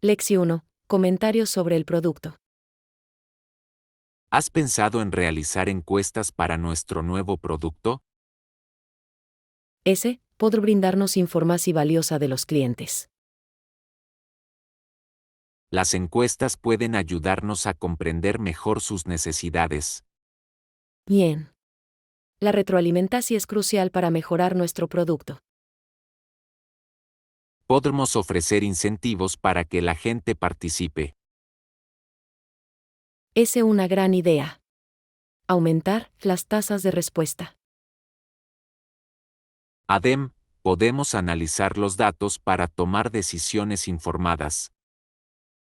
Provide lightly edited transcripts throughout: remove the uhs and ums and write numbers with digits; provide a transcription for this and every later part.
Lexi 1. Comentarios sobre el producto. ¿Has pensado en realizar encuestas para nuestro nuevo producto? S. Podrá brindarnos información valiosa de los clientes. Las encuestas pueden ayudarnos a comprender mejor sus necesidades. Bien. La retroalimentación es crucial para mejorar nuestro producto. Podremos ofrecer incentivos para que la gente participe. Es una gran idea. Aumentar las tasas de respuesta. Adem, podemos analizar los datos para tomar decisiones informadas.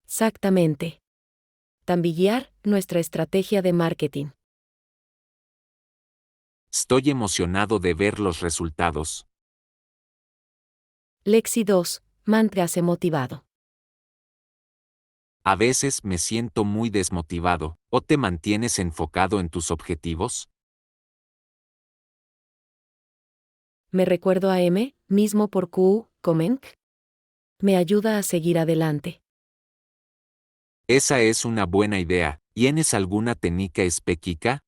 Exactamente. También guiar nuestra estrategia de marketing. Estoy emocionado de ver los resultados. Lexi 2. Manténgase motivado. A veces me siento muy desmotivado. ¿O te mantienes enfocado en tus objetivos? Me recuerdo a M, mismo por Q, Comenk. Me ayuda a seguir adelante. Esa es una buena idea. ¿Tienes alguna técnica específica?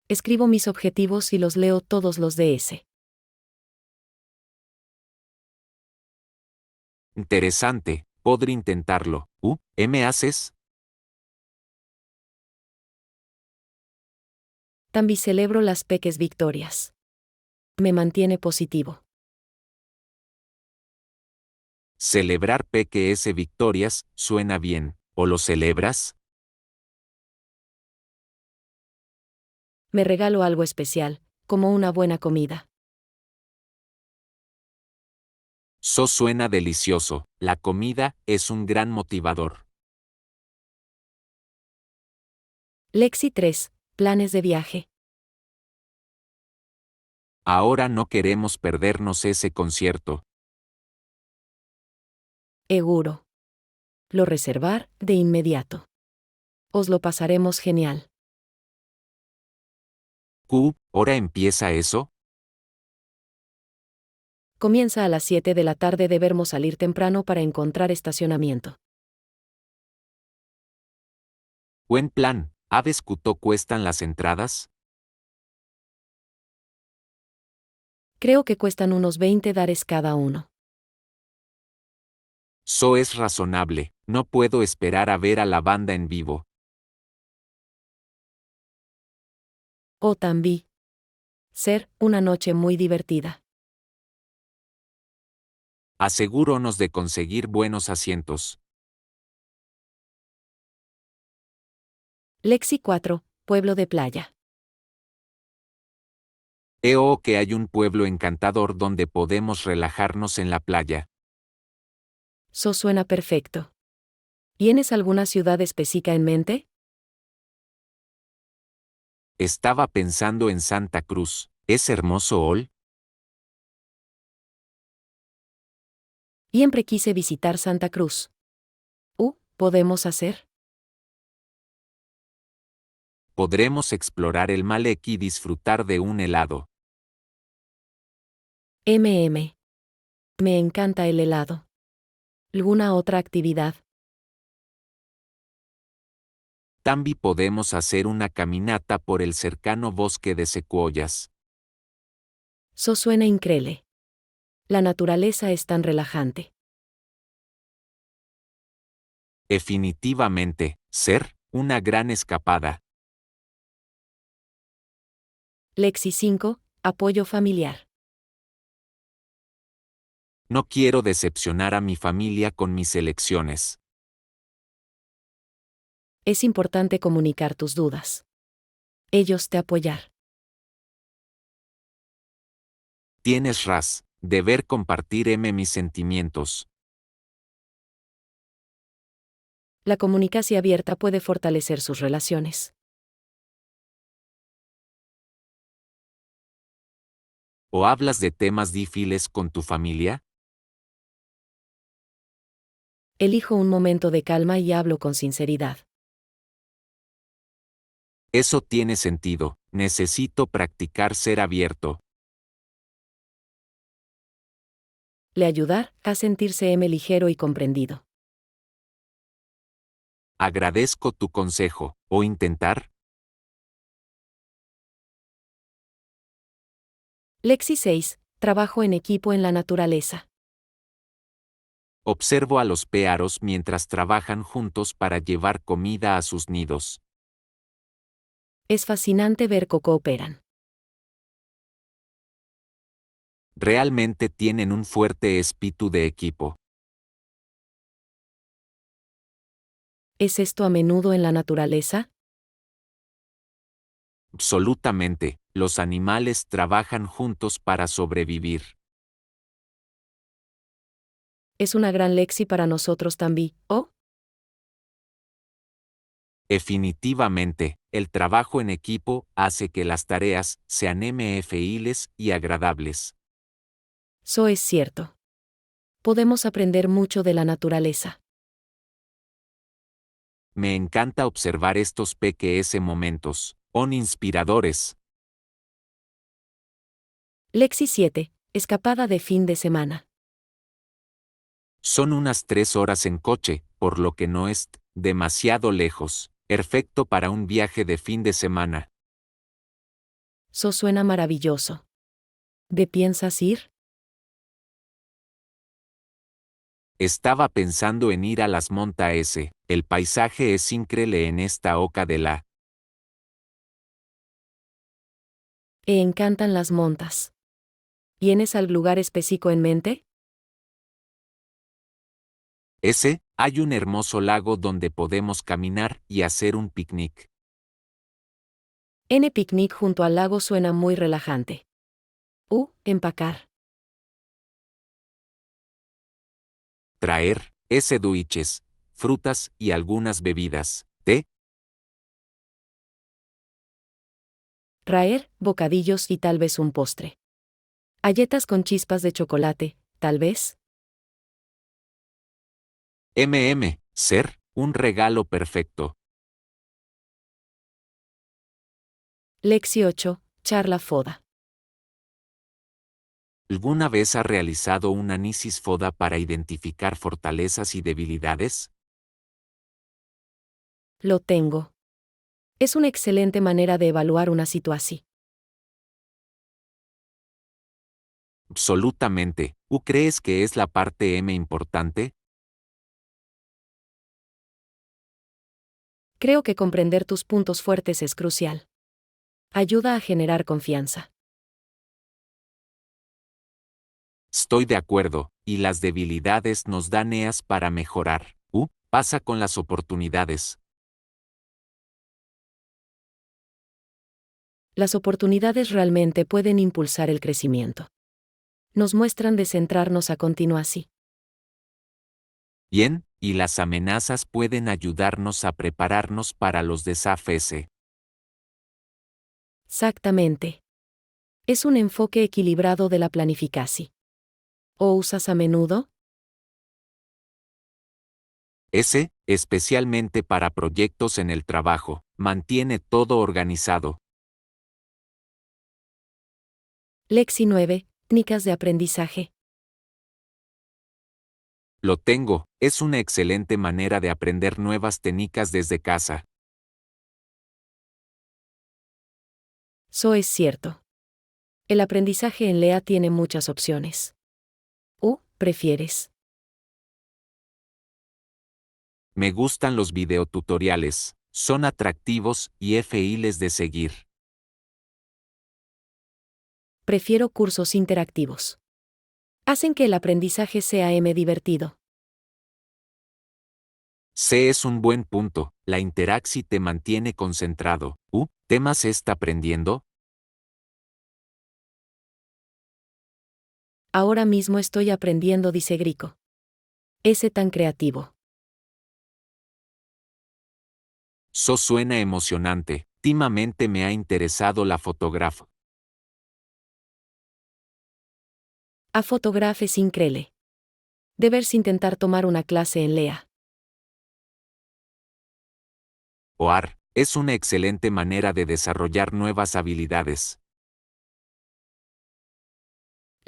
Escribo mis objetivos y los leo todos los DS. Interesante. Podré intentarlo. ¿Me haces? También celebro las pequeñas victorias. Me mantiene positivo. Celebrar PQS victorias suena bien. ¿O lo celebras? Me regalo algo especial, como una buena comida. Eso suena delicioso. La comida es un gran motivador. Lexi 3. Planes de viaje. Ahora no queremos perdernos ese concierto. Seguro. Lo reservar de inmediato. Os lo pasaremos genial. ¿Hora empieza eso? Comienza a las 7 de la tarde. Debemos salir temprano para encontrar estacionamiento. Buen plan. ¿Sabes cuánto cuestan las entradas? Creo que cuestan unos $20 cada uno. Eso es razonable. No puedo esperar a ver a la banda en vivo. O también. Ser una noche muy divertida. Asegúronos de conseguir buenos asientos. Lexi 4. Pueblo de playa. Creo que hay un pueblo encantador donde podemos relajarnos en la playa. Eso suena perfecto. ¿Tienes alguna ciudad específica en mente? Estaba pensando en Santa Cruz. ¿Es hermoso hoy? Siempre quise visitar Santa Cruz. ¿Podemos hacer? Podremos explorar el Malek y disfrutar de un helado. Me encanta el helado. ¿Alguna otra actividad? También podemos hacer una caminata por el cercano bosque de secuoyas. Eso suena increíble. La naturaleza es tan relajante. Definitivamente, ser una gran escapada. Lexi 5. Apoyo familiar. No quiero decepcionar a mi familia con mis elecciones. Es importante comunicar tus dudas. Ellos te apoyar. Tienes deber compartir mis sentimientos. La comunicación abierta puede fortalecer sus relaciones. ¿O hablas de temas difíciles con tu familia? Elijo un momento de calma y hablo con sinceridad. Eso tiene sentido. Necesito practicar ser abierto. le ayudar a sentirse ligero y comprendido. Agradezco tu consejo. ¿O intentar? Lexi 6. Trabajo en equipo en la naturaleza. Observo a los pájaros mientras trabajan juntos para llevar comida a sus nidos. Es fascinante ver cómo cooperan. Realmente tienen un fuerte espíritu de equipo. ¿Es esto a menudo en la naturaleza? Absolutamente, los animales trabajan juntos para sobrevivir. Es una gran Lexi para nosotros también, ¿oh? Definitivamente, el trabajo en equipo hace que las tareas sean fáciles y agradables. Eso es cierto. Podemos aprender mucho de la naturaleza. Me encanta observar estos pequeños momentos. Son inspiradores. Lexi 7. Escapada de fin de semana. Son unas 3 horas en coche, por lo que no es demasiado lejos. Perfecto para un viaje de fin de semana. Eso suena maravilloso. ¿De piensas ir? Estaba pensando en ir a las montañas. El paisaje es increíble en esta oca de la. Me encantan las montas. ¿Tienes algún lugar específico en mente? Hay un hermoso lago donde podemos caminar y hacer un picnic. Picnic junto al lago suena muy relajante. Empacar. Traer dulces, frutas y algunas bebidas. Té. Traer bocadillos y tal vez un postre. Galletas con chispas de chocolate, tal vez. Ser un regalo perfecto. Lexi 8. Charla foda. ¿Alguna vez has realizado un análisis FODA para identificar fortalezas y debilidades? Lo tengo. Es una excelente manera de evaluar una situación. Absolutamente. ¿Tú crees que es la parte importante? Creo que comprender tus puntos fuertes es crucial. Ayuda a generar confianza. Estoy de acuerdo, y las debilidades nos dan ideas para mejorar. Pasa con las oportunidades. Las oportunidades realmente pueden impulsar el crecimiento. Nos muestran de centrarnos a continuación. Bien, y las amenazas pueden ayudarnos a prepararnos para los desafíos. Exactamente. Es un enfoque equilibrado de la planificación. ¿O usas a menudo? Especialmente para proyectos en el trabajo, mantiene todo organizado. Lexi 9. Técnicas de aprendizaje. Lo tengo, es una excelente manera de aprender nuevas técnicas desde casa. Eso es cierto. El aprendizaje en LEA tiene muchas opciones. ¿Prefieres? Me gustan los videotutoriales, son atractivos y fáciles de seguir. Prefiero cursos interactivos. Hacen que el aprendizaje sea divertido. Es un buen punto, la interacción te mantiene concentrado. ¿Temas está aprendiendo? Ahora mismo estoy aprendiendo dice Grico. Ese tan creativo. Eso suena emocionante. Últimamente me ha interesado la fotografía. A fotograf es increíble. Debes intentar tomar una clase en LEA. Es una excelente manera de desarrollar nuevas habilidades.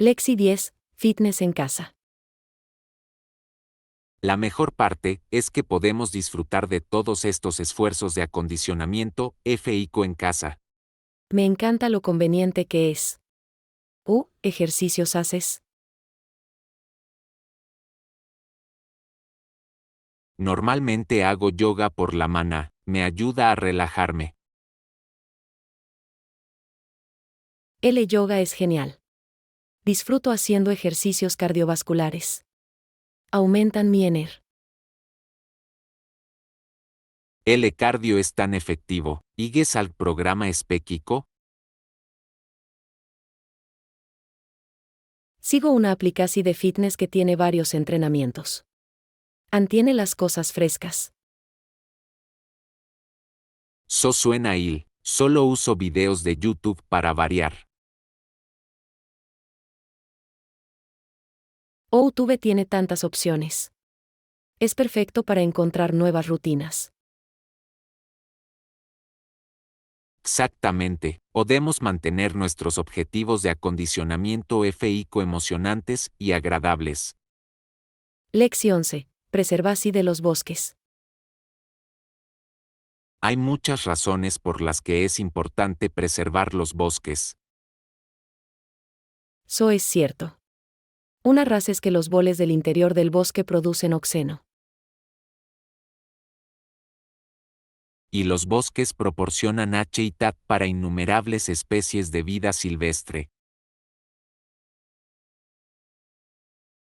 Lexi 10. Fitness en casa. La mejor parte es que podemos disfrutar de todos estos esfuerzos de acondicionamiento físico en casa. Me encanta lo conveniente que es. ¿Ejercicios haces? Normalmente hago yoga por la mañana, me ayuda a relajarme. El yoga es genial. Disfruto haciendo ejercicios cardiovasculares. Aumentan mi energía. El cardio es tan efectivo. ¿Sigues al programa específico? Sigo una aplicación de fitness que tiene varios entrenamientos. Mantiene las cosas frescas. Suena il. Solo uso videos de YouTube para variar. YouTube tiene tantas opciones. Es perfecto para encontrar nuevas rutinas. Exactamente. Podemos mantener nuestros objetivos de acondicionamiento físico emocionantes y agradables. Lección 11. Preservación de los bosques. Hay muchas razones por las que es importante preservar los bosques. Eso es cierto. Una raza es que los boles del interior del bosque producen oxígeno. Y los bosques proporcionan hábitat para innumerables especies de vida silvestre.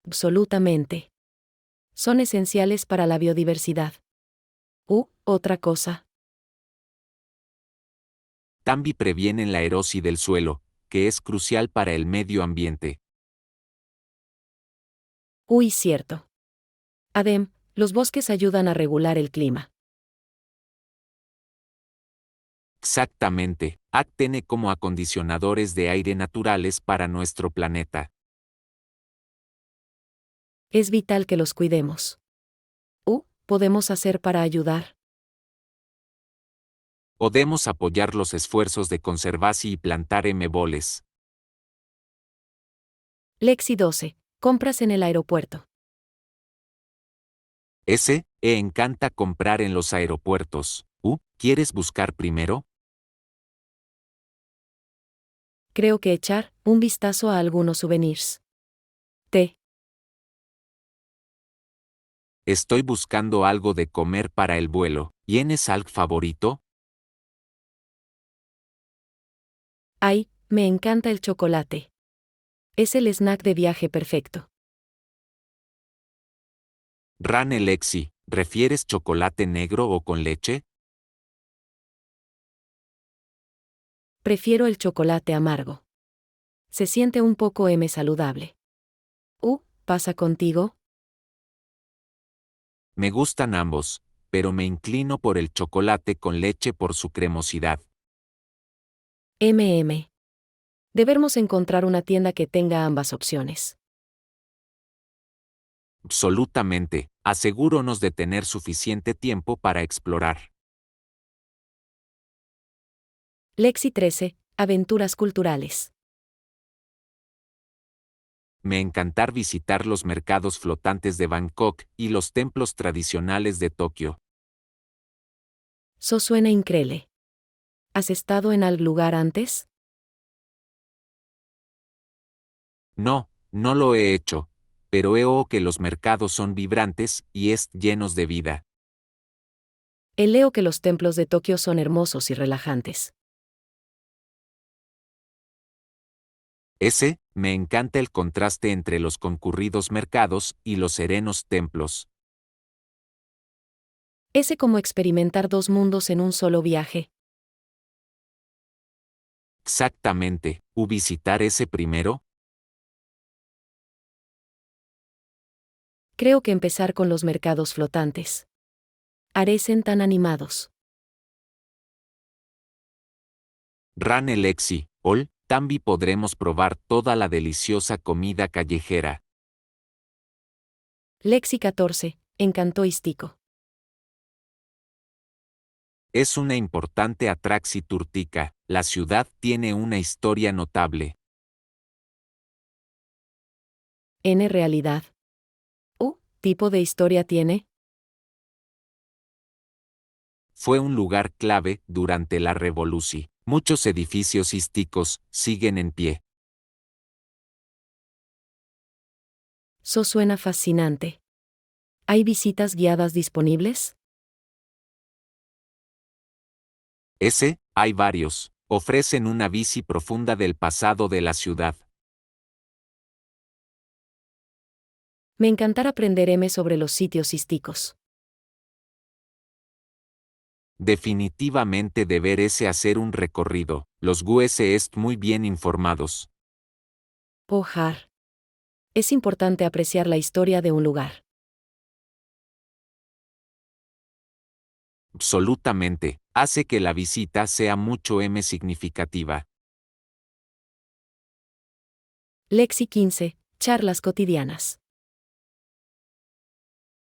Absolutamente. Son esenciales para la biodiversidad. Otra cosa. También previenen la erosión del suelo, que es crucial para el medio ambiente. Cierto. Además, los bosques ayudan a regular el clima. Exactamente, actúan como acondicionadores de aire naturales para nuestro planeta. Es vital que los cuidemos. ¿Podemos hacer para ayudar? Podemos apoyar los esfuerzos de conservación y plantar boles. Lexi 12. Compras en el aeropuerto. Encanta comprar en los aeropuertos. ¿Quieres buscar primero? Creo que echar un vistazo a algunos souvenirs. Estoy buscando algo de comer para el vuelo. ¿Tienes algo favorito? Me encanta el chocolate. Es el snack de viaje perfecto. Rane Lexi, ¿refieres chocolate negro o con leche? Prefiero el chocolate amargo. Se siente un poco saludable. ¿Pasa contigo? Me gustan ambos, pero me inclino por el chocolate con leche por su cremosidad. Debemos encontrar una tienda que tenga ambas opciones. Absolutamente, asegúronos de tener suficiente tiempo para explorar. Lexi 13. Aventuras culturales. Me encantar visitar los mercados flotantes de Bangkok y los templos tradicionales de Tokio. Eso suena increíble. ¿Has estado en algún lugar antes? No, no lo he hecho, pero he oído que los mercados son vibrantes y llenos de vida. Leo que los templos de Tokio son hermosos y relajantes. Me encanta el contraste entre los concurridos mercados y los serenos templos. Como experimentar dos mundos en un solo viaje. Exactamente, ¿visitar ese primero? Creo que empezar con los mercados flotantes. Parecen tan animados. Rane Lexi, también podremos probar toda la deliciosa comida callejera. Lexi 14. Encanto Istico. Es una importante atracción turística, la ciudad tiene una historia notable. En realidad. tipo de historia tiene? Fue un lugar clave durante la Revolución. Muchos edificios históricos siguen en pie. Eso suena fascinante. ¿Hay visitas guiadas disponibles? Hay varios. Ofrecen una visi profunda del pasado de la ciudad. Me encantará aprenderme sobre los sitios históricos. Definitivamente deberse hacer un recorrido. Los GUS est muy bien informados. Ojar. Es importante apreciar la historia de un lugar. Absolutamente. Hace que la visita sea mucho significativa. Lexi 15. Charlas cotidianas.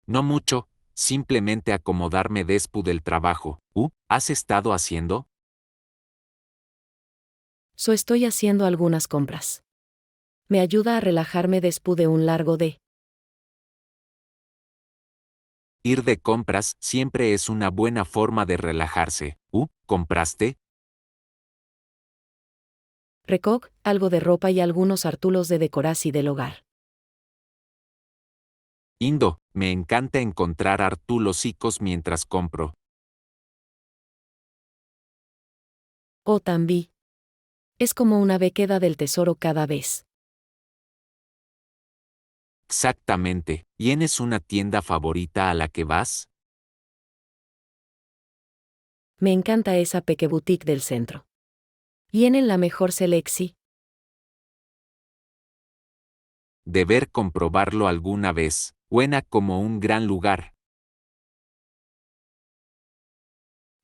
No mucho, simplemente acomodarme después del trabajo. ¿Has estado haciendo? Estoy haciendo algunas compras. Me ayuda a relajarme después de un largo día. Ir de compras siempre es una buena forma de relajarse. ¿Compraste? Recog, algo de ropa y algunos artículos de decoración del hogar. Me encanta encontrar artulosicos mientras compro. O también. Es como una búsqueda del tesoro cada vez. Exactamente. ¿Tienes una tienda favorita a la que vas? Me encanta esa pequeña boutique del centro. ¿Tienen la mejor selección? Deber comprobarlo alguna vez. Suena como un gran lugar.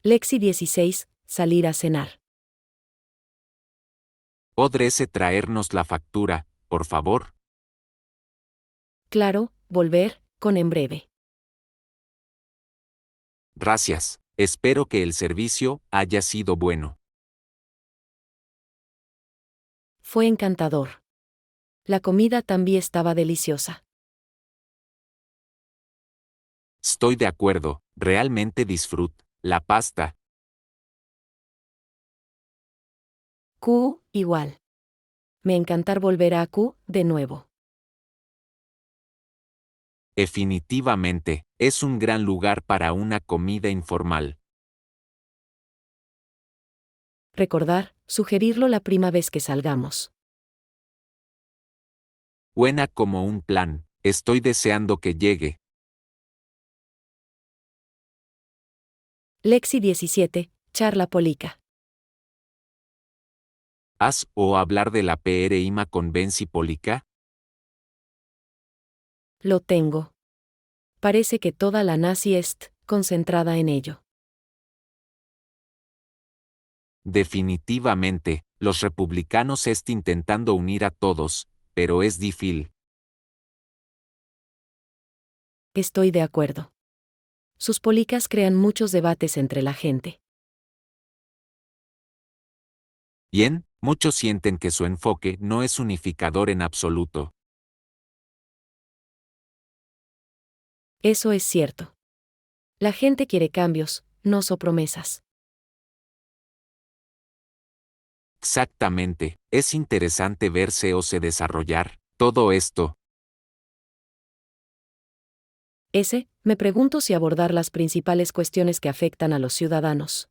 Lexi 16. Salir a cenar. ¿Podrás traernos la factura, por favor? Claro, volver, con en breve. Gracias. Espero que el servicio haya sido bueno. Fue encantador. La comida también estaba deliciosa. Estoy de acuerdo. Realmente disfruto la pasta. Q, igual. Me encantar volver a Q, de nuevo. Definitivamente, es un gran lugar para una comida informal. Recordar, sugerirlo la prima vez que salgamos. Suena como un plan. Estoy deseando que llegue. Lexi 17. Charla polica. ¿Has o hablar de la PRIMA con Benzi Polica? Lo tengo. Parece que toda la nazi est concentrada en ello. Definitivamente, los republicanos intentando unir a todos, pero es difícil. Estoy de acuerdo. Sus policas crean muchos debates entre la gente. Bien, muchos sienten que su enfoque no es unificador en absoluto. Eso es cierto. La gente quiere cambios, no promesas. Exactamente, es interesante ver se desarrollar todo esto. Me pregunto si abordar las principales cuestiones que afectan a los ciudadanos.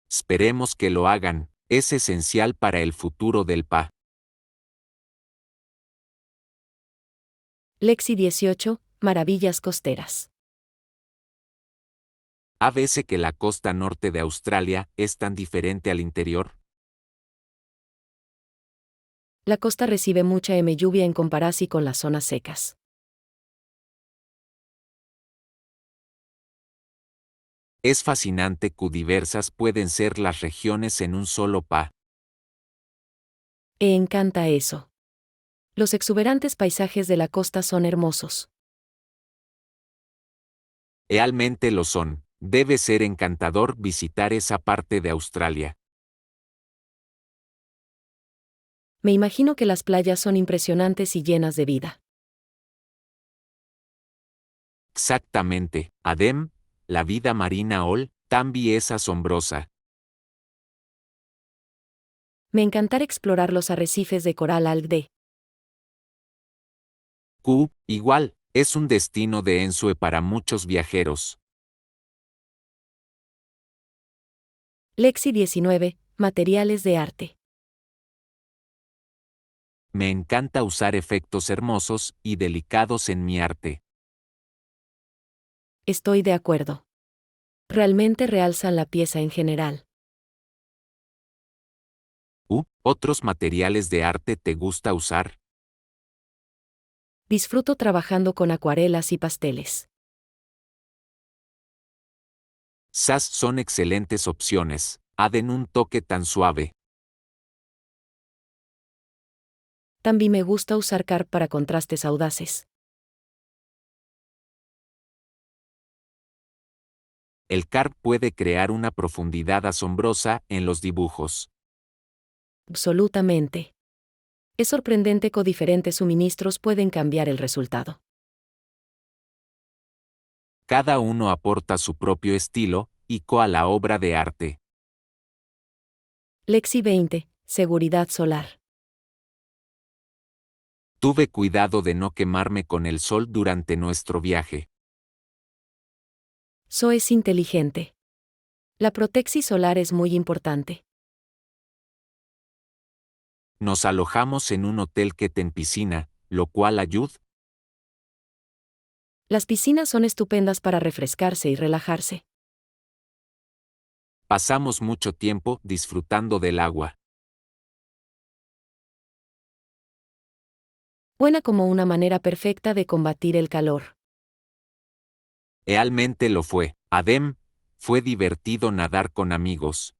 Esperemos que lo hagan, es esencial para el futuro del PA. Lexi 18. Maravillas costeras. ¿A veces que la costa norte de Australia es tan diferente al interior? La costa recibe mucha lluvia en comparación con las zonas secas. Es fascinante que diversas pueden ser las regiones en un solo PA. Me encanta eso. Los exuberantes paisajes de la costa son hermosos. Realmente lo son. Debe ser encantador visitar esa parte de Australia. Me imagino que las playas son impresionantes y llenas de vida. Exactamente, Adem, la vida marina Ol, también es asombrosa. Me encantará explorar los arrecifes de coral alg. Q, igual, es un destino de ensueño para muchos viajeros. Lexi 19, materiales de arte. Me encanta usar efectos hermosos y delicados en mi arte. Estoy de acuerdo. Realmente realzan la pieza en general. ¿Otros materiales de arte te gusta usar? Disfruto trabajando con acuarelas y pasteles. SAS son excelentes opciones, den un toque tan suave. También me gusta usar CAR para contrastes audaces. El CAR puede crear una profundidad asombrosa en los dibujos. Absolutamente. Es sorprendente cómo diferentes suministros pueden cambiar el resultado. Cada uno aporta su propio estilo, y a la obra de arte. Lexi 20, seguridad solar. Tuve cuidado de no quemarme con el sol durante nuestro viaje. So es inteligente. La protección solar es muy importante. Nos alojamos en un hotel que tiene piscina, lo cual ayuda. Las piscinas son estupendas para refrescarse y relajarse. Pasamos mucho tiempo disfrutando del agua. Buena como una manera perfecta de combatir el calor. Realmente lo fue. Adem, fue divertido nadar con amigos.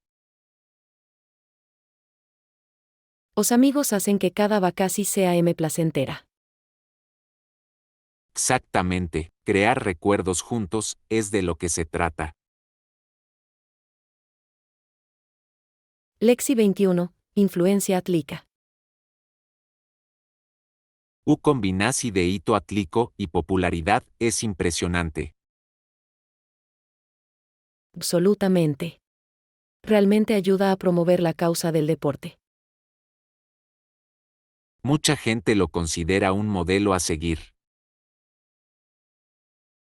Los amigos hacen que cada vacación sea placentera. Exactamente, crear recuerdos juntos es de lo que se trata. Lexi 21, influencia atlica. Combinasi de hito atlico y popularidad es impresionante. Absolutamente. Realmente ayuda a promover la causa del deporte. Mucha gente lo considera un modelo a seguir.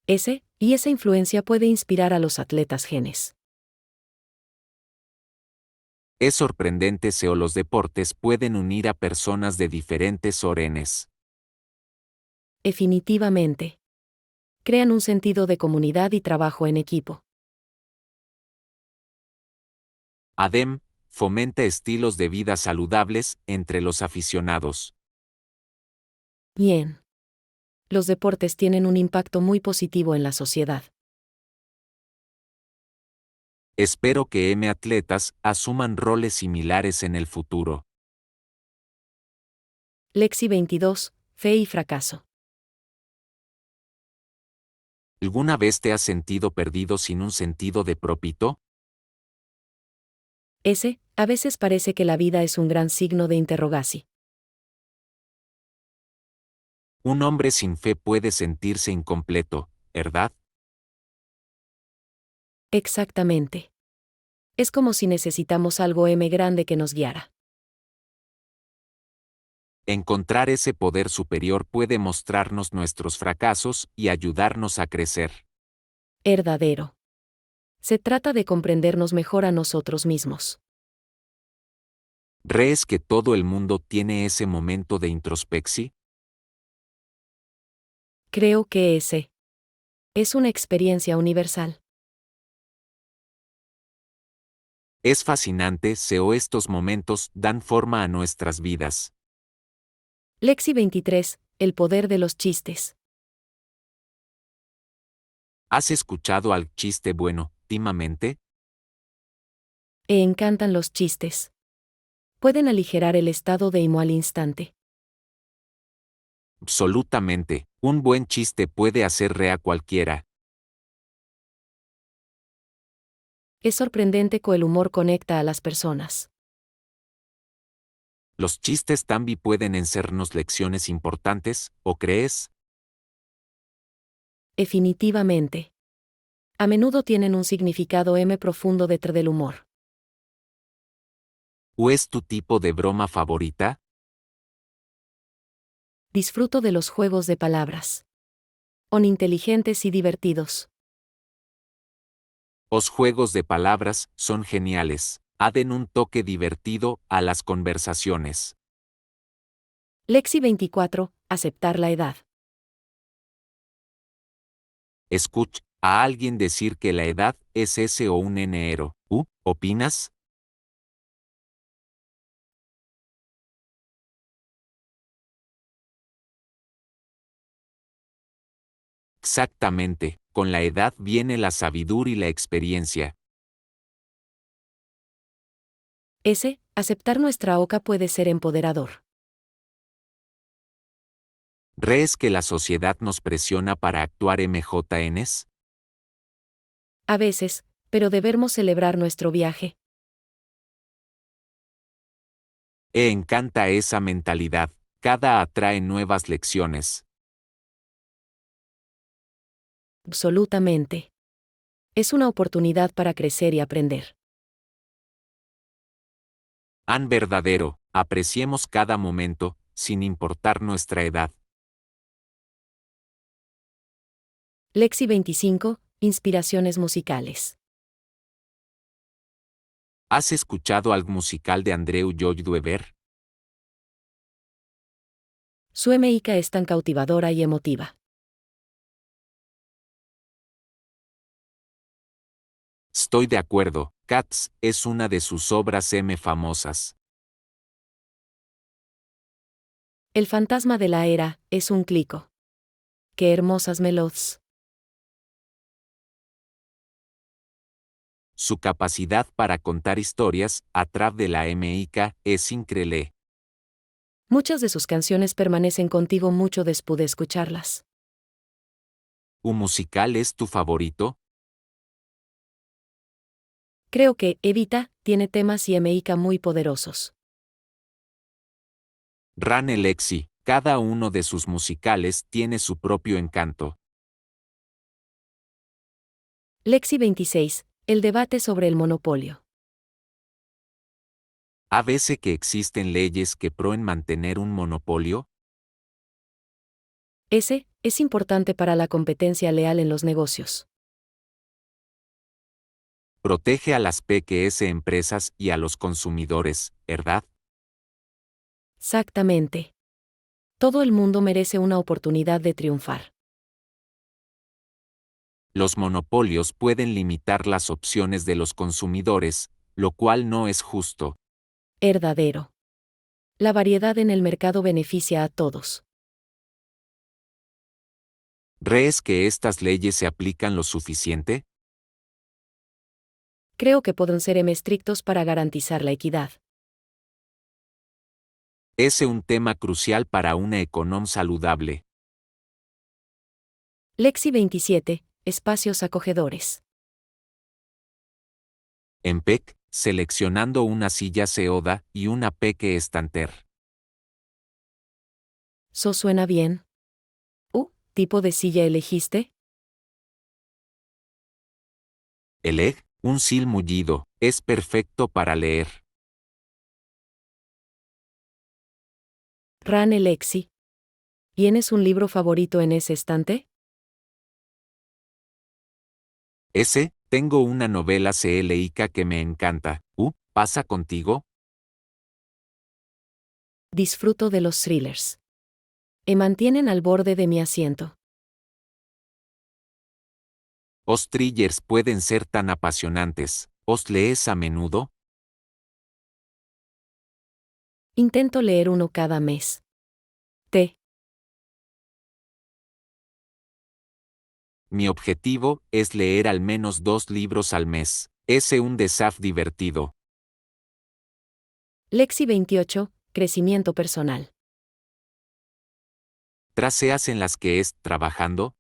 Esa influencia puede inspirar a los atletas genes. Es sorprendente si los deportes pueden unir a personas de diferentes orenes. Definitivamente. Crean un sentido de comunidad y trabajo en equipo. Adem, fomenta estilos de vida saludables entre los aficionados. Bien. Los deportes tienen un impacto muy positivo en la sociedad. Espero que atletas asuman roles similares en el futuro. Lexi 22, fe y fracaso. ¿Alguna vez te has sentido perdido sin un sentido de propósito? A veces parece que la vida es un gran signo de interrogación. Un hombre sin fe puede sentirse incompleto, ¿verdad? Exactamente. Es como si necesitamos algo grande que nos guiara. Encontrar ese poder superior puede mostrarnos nuestros fracasos y ayudarnos a crecer. Verdadero. Se trata de comprendernos mejor a nosotros mismos. ¿Crees que todo el mundo tiene ese momento de introspección? Creo que es una experiencia universal. Es fascinante si estos momentos dan forma a nuestras vidas. Lexi 23, el poder de los chistes. ¿Has escuchado al chiste bueno, últimamente? Me encantan los chistes. Pueden aligerar el estado de ánimo al instante. Absolutamente, un buen chiste puede hacer reír a cualquiera. Es sorprendente cómo el humor conecta a las personas. Los chistes también pueden enseñarnos lecciones importantes, ¿o crees? Definitivamente. A menudo tienen un significado profundo detrás del humor. ¿O es tu tipo de broma favorita? Disfruto de los juegos de palabras. Son inteligentes y divertidos. Los juegos de palabras son geniales. Aden un toque divertido a las conversaciones. Lexi 24, aceptar la edad. Escucha a alguien decir que la edad es S o un Nero. ¿Opinas? Exactamente, con la edad viene la sabiduría y la experiencia. Aceptar nuestra oca puede ser empoderador. ¿Crees que la sociedad nos presiona para actuar MJNs? A veces, pero debemos celebrar nuestro viaje. Encanta esa mentalidad. Cada atrae nuevas lecciones. Absolutamente. Es una oportunidad para crecer y aprender. Verdadero, apreciemos cada momento, sin importar nuestra edad. Lexi 25, inspiraciones musicales. ¿Has escuchado al musical de Andreu Lloyd Webber? Su música es tan cautivadora y emotiva. Estoy de acuerdo, Cats es una de sus obras famosas. El fantasma de la era es un clico. Qué hermosas melodías. Su capacidad para contar historias a través de la MIK es increíble. Muchas de sus canciones permanecen contigo mucho después de escucharlas. ¿Un musical es tu favorito? Creo que Evita tiene temas y música muy poderosos. Rane Lexi, cada uno de sus musicales tiene su propio encanto. Lexi 26, el debate sobre el monopolio. ¿A veces que existen leyes que prohíben mantener un monopolio? Es importante para la competencia leal en los negocios. Protege a las pequeñas empresas y a los consumidores, ¿verdad? Exactamente. Todo el mundo merece una oportunidad de triunfar. Los monopolios pueden limitar las opciones de los consumidores, lo cual no es justo. Verdadero. La variedad en el mercado beneficia a todos. ¿Crees que estas leyes se aplican lo suficiente? Creo que pueden ser estrictos para garantizar la equidad. Es un tema crucial para una economía saludable. Lexi 27, espacios acogedores. En PEC, seleccionando una silla Seoda y una peque estanter. ¿So suena bien? ¿Tipo de silla elegiste? Un sil mullido, es perfecto para leer. Rane Lexi. ¿Tienes un libro favorito en ese estante? Tengo una novela CLIK que me encanta. ¿Pasa contigo? Disfruto de los thrillers. Me mantienen al borde de mi asiento. Los thrillers pueden ser tan apasionantes. ¿Os lees a menudo? Intento leer uno cada mes. T. Mi objetivo es leer al menos 2 libros al mes. Es un desafío divertido. Lexi 28, crecimiento personal. ¿Traseas en las que es trabajando?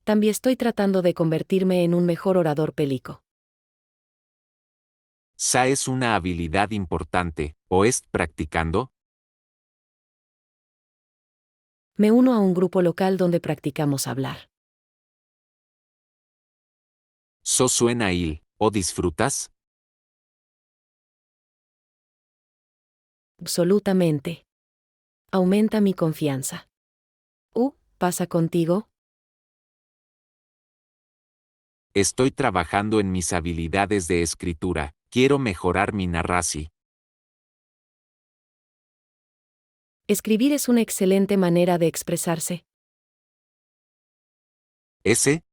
También estoy tratando de convertirme en un mejor orador público. ¿Sa es una habilidad importante, o es practicando? Me uno a un grupo local donde practicamos hablar. ¿So suena il, o disfrutas? Absolutamente. Aumenta mi confianza. ¿Pasa contigo? Estoy trabajando en mis habilidades de escritura, quiero mejorar mi narración. Escribir es una excelente manera de expresarse.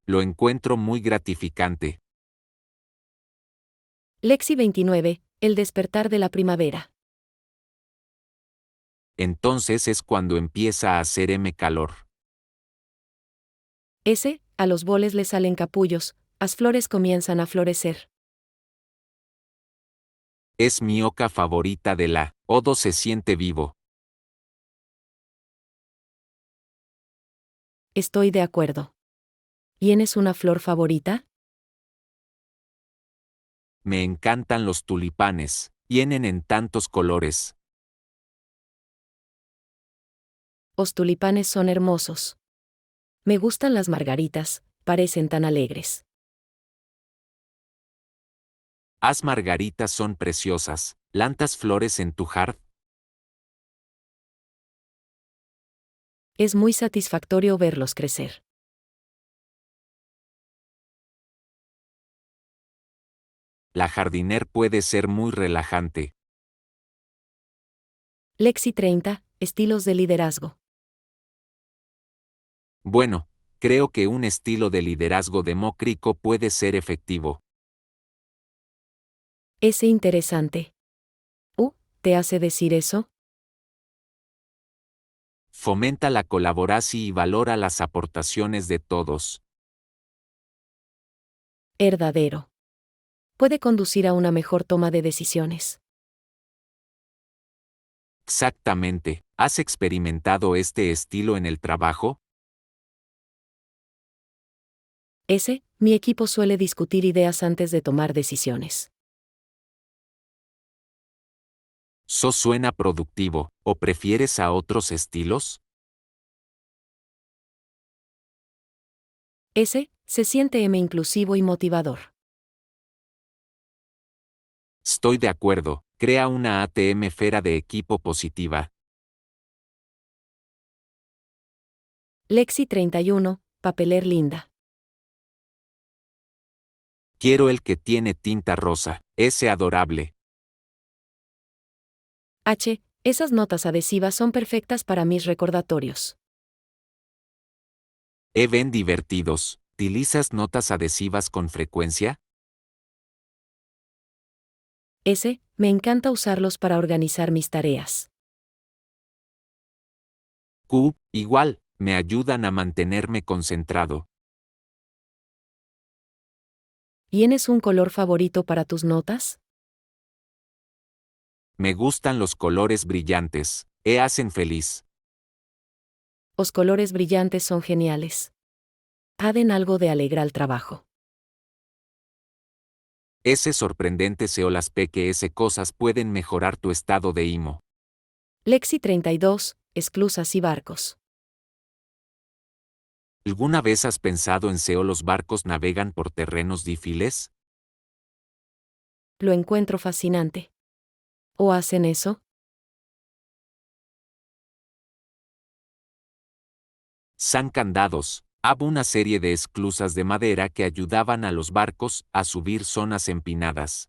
Lo encuentro muy gratificante. Lexi 29, el despertar de la primavera. Entonces es cuando empieza a hacer calor. A los boles le salen capullos, las flores comienzan a florecer. Es mi oca favorita de la Odo se siente vivo. Estoy de acuerdo. ¿Tienes una flor favorita? Me encantan los tulipanes, vienen en tantos colores. Los tulipanes son hermosos. Me gustan las margaritas, parecen tan alegres. Las margaritas son preciosas, ¿plantas flores en tu jardín? Es muy satisfactorio verlos crecer. La jardiner puede ser muy relajante. Lexi 30, estilos de liderazgo. Bueno, creo que un estilo de liderazgo democrático puede ser efectivo. Ese interesante. ¿Te hace decir eso? Fomenta la colaboración y valora las aportaciones de todos. Verdadero. Puede conducir a una mejor toma de decisiones. Exactamente. ¿Has experimentado este estilo en el trabajo? Mi equipo suele discutir ideas antes de tomar decisiones. ¿So suena productivo, o prefieres a otros estilos? Se siente inclusivo y motivador. Estoy de acuerdo, crea una atmósfera de equipo positiva. Lexi 31, papeler linda. Quiero el que tiene tinta rosa, ese adorable. Esas notas adhesivas son perfectas para mis recordatorios. Ven divertidos, ¿utilizas notas adhesivas con frecuencia? Me encanta usarlos para organizar mis tareas. Igual, me ayudan a mantenerme concentrado. ¿Tienes un color favorito para tus notas? Me gustan los colores brillantes, hacen feliz. Los colores brillantes son geniales. Aden algo de alegra al trabajo. Ese sorprendente o las pequeñas cosas pueden mejorar tu estado de ánimo. Lexi 32, esclusas y barcos. ¿Alguna vez has pensado en los barcos navegan por terrenos difíciles? Lo encuentro fascinante. ¿O hacen eso? San candados. Había una serie de esclusas de madera que ayudaban a los barcos a subir zonas empinadas.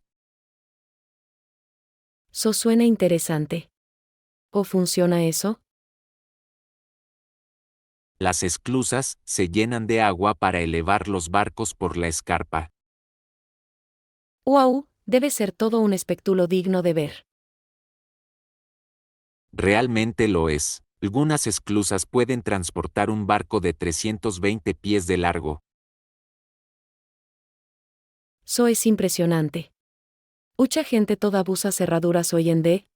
Suena interesante. ¿O funciona eso? Las esclusas se llenan de agua para elevar los barcos por la escarpa. ¡Wow! Debe ser todo un espectáculo digno de ver. Realmente lo es. Algunas esclusas pueden transportar un barco de 320 pies de largo. Es impresionante. Mucha gente toda usa cerraduras hoy en día.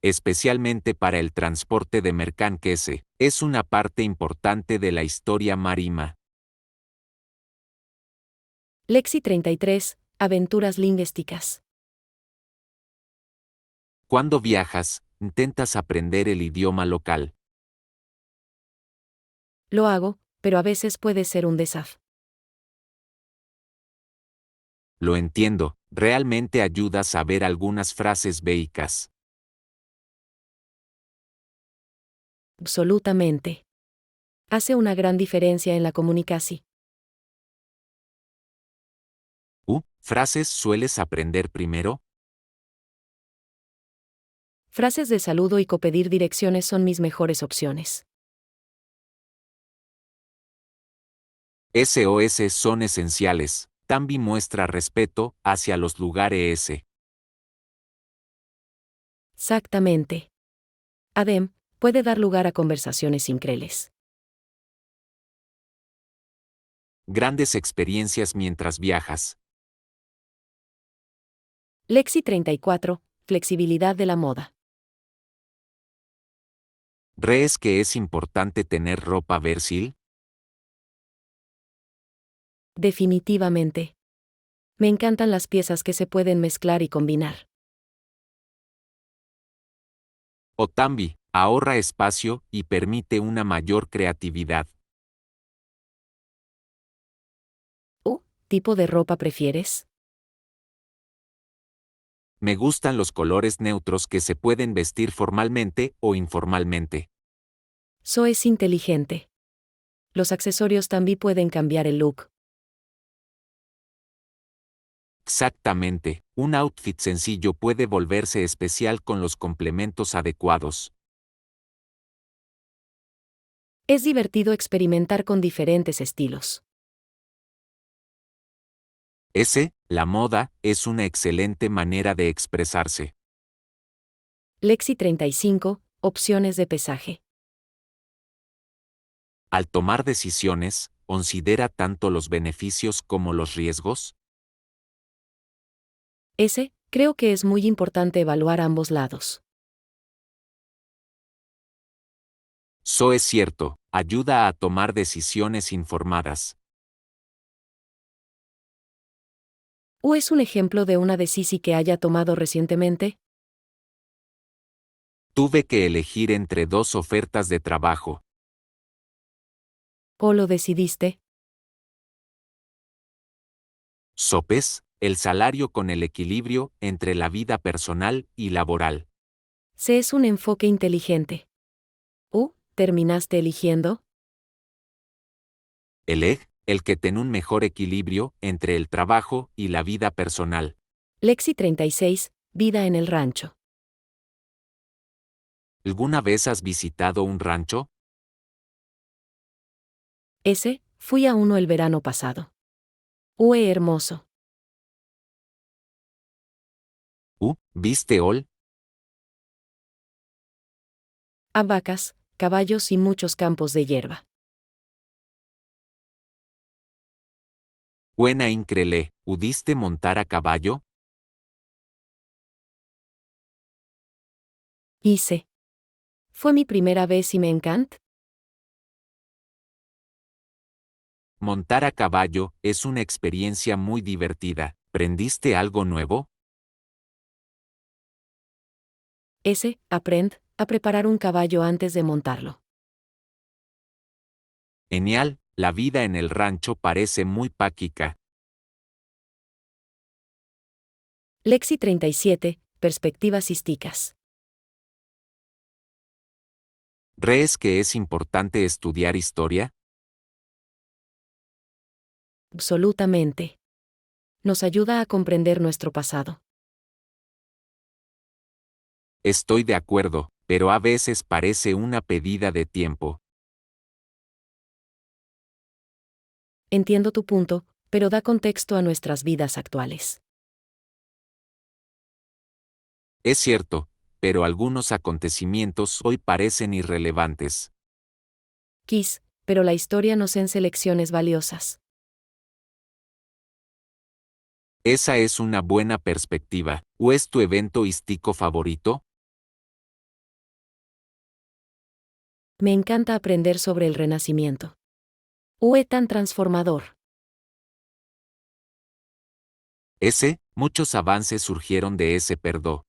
Especialmente para el transporte de mercancías, es una parte importante de la historia marítima. Lexi 33, aventuras lingüísticas. Cuando viajas, intentas aprender el idioma local. Lo hago, pero a veces puede ser un desafío. Lo entiendo, realmente ayuda a saber algunas frases básicas. Absolutamente. Hace una gran diferencia en la comunicación. ¿Frases sueles aprender primero? Frases de saludo y copedir direcciones son mis mejores opciones. SOS son esenciales. También muestra respeto hacia los lugares. Exactamente. Adem, puede dar lugar a conversaciones increíbles. Grandes experiencias mientras viajas. Lexi 34, flexibilidad de la moda. ¿Crees que es importante tener ropa versátil? Definitivamente. Me encantan las piezas que se pueden mezclar y combinar. O también, ahorra espacio y permite una mayor creatividad. ¿Tipo de ropa prefieres? Me gustan los colores neutros que se pueden vestir formalmente o informalmente. So es inteligente. Los accesorios también pueden cambiar el look. Exactamente, un outfit sencillo puede volverse especial con los complementos adecuados. Es divertido experimentar con diferentes estilos. La moda, es una excelente manera de expresarse. Lexi 35, opciones de pesaje. Al tomar decisiones, ¿considera tanto los beneficios como los riesgos? Creo que es muy importante evaluar ambos lados. Eso es cierto, ayuda a tomar decisiones informadas. ¿O es un ejemplo de una decisión que haya tomado recientemente? Tuve que elegir entre dos ofertas de trabajo. ¿O lo decidiste? Sopes, el salario con el equilibrio entre la vida personal y laboral. Es un enfoque inteligente. ¿Terminaste eligiendo? El que tenga un mejor equilibrio entre el trabajo y la vida personal. Lexi 36, vida en el rancho. ¿Alguna vez has visitado un rancho? Fui a uno el verano pasado. Hermoso. ¿Viste A vacas, caballos y muchos campos de hierba. Buena increíble, ¿pudiste montar a caballo? Fue mi primera vez y me encanta. Montar a caballo es una experiencia muy divertida. ¿Aprendiste algo nuevo? Aprend a preparar un caballo antes de montarlo. Genial, la vida en el rancho parece muy práctica. Lexi 37, perspectivas históricas. ¿Crees que es importante estudiar historia? Absolutamente. Nos ayuda a comprender nuestro pasado. Estoy de acuerdo, pero a veces parece una pérdida de tiempo. Entiendo tu punto, pero da contexto a nuestras vidas actuales. Es cierto, pero algunos acontecimientos hoy parecen irrelevantes. Pero la historia nos enseña lecciones valiosas. Esa es una buena perspectiva. ¿O es tu evento histórico favorito? Me encanta aprender sobre el Renacimiento. Tan transformador. Muchos avances surgieron de ese periodo.